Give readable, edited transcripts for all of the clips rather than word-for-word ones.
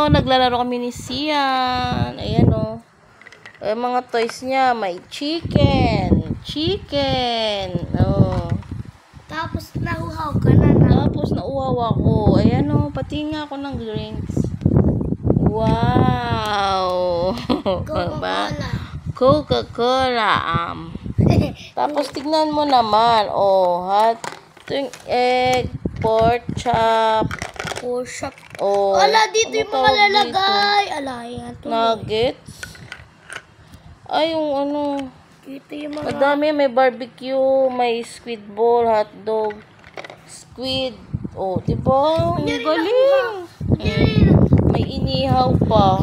naglalaro kami ni Sian. Ayan, oh. Mga toys niya, may chicken. Oh. Tapos nauhaw ka na. Tapos nauwaw ako. Ayan, oh. Pati nga ako ng drinks. Wow. Coca-Cola. Coca-Cola. Tapos tignan mo naman. Oh, ito yung egg, pork chop. Oh, Ala, dito ano yung mga tawag lalagay. dito? Ala, yan. Nuggets. Ay, yung ano. Dito yung mga... Madami. May barbecue, may squid ball, hotdog, squid. Oh, diba? Ang galing. May inihaw pa.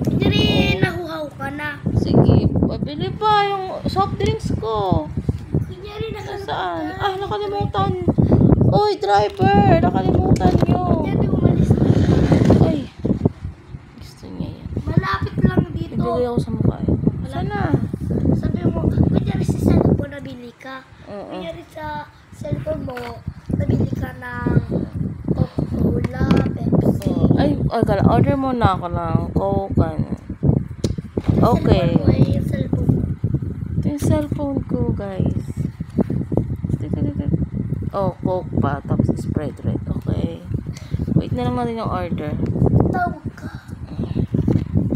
Hindi rin nahuhaw ka na. Sige, pabili pa yung soft drinks ko. Kunyari nakalimutan. Saan? Ah, nakalimutan. Uy, driver! Nakalimutan nyo. Kunyari umalis na. Ay. Gusto niya yan. Malapit lang dito. Bibili ako sa mukha. Sana. Sabi mo, kunyari sa cellphone nabili ka. Oo. Kunyari sa cellphone mo, nabili ka ng Coca-Cola, Pepsi. Ay, kala, order mo na ako ng Coke. Okay. Cellphone mo ay yung cellphone mo. Ito yung cellphone ko, guys. Oh, Coke pa. Tapos Sprite red. Okay. Wait na lang natin yung order. Tawag ka.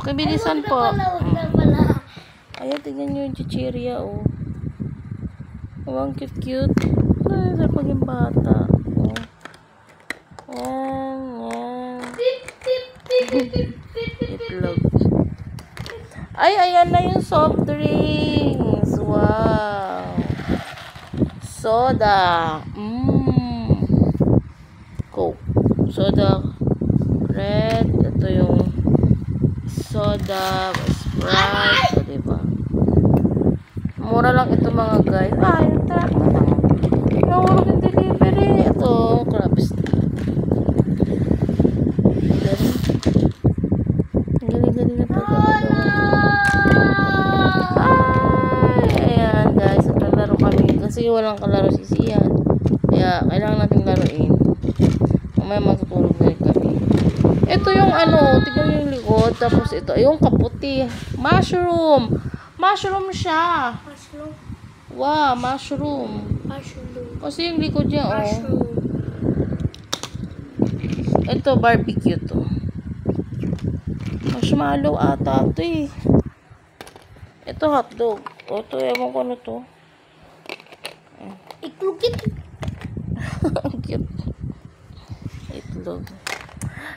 Pakibilisan Ay, po. wag na pala. Ayan, tignan nyo yung chichirya, oh. Oh, ang cute-cute. Ay, sarap maging bata. Oh. Yan. Itlog. Ay, ayan na yung soft drinks. Wow. Soda. Coke. Soda. Red. Ito yung soda. Sprite. Diba? Mura lang ito mga guys. Yung truck na lang. Nawala yung delivery. Ito. Crabs. Galing na pagkakatawa. Ayan guys. Naglalaro kami. Kasi walang kalaro si Sian. Kaya kailangan natin laruin. Mamaya matutulog na rin kami. Ito yung ano. Tignan yung likod. Tapos ito. Yung kaputi. Mushroom. Mushroom siya. Mushroom. Wow, mushroom. Kasi yung likod niya, oh. Ito, barbecue to. Marshmallow ata ito eh. Ito, hotdog. O, ito, ewan ko na to. Itlog. Ang cute. Itlog.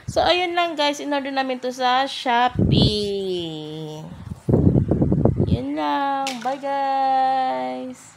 So, ayun lang guys. In-order namin to sa Shopee. Yun lang. Bye guys.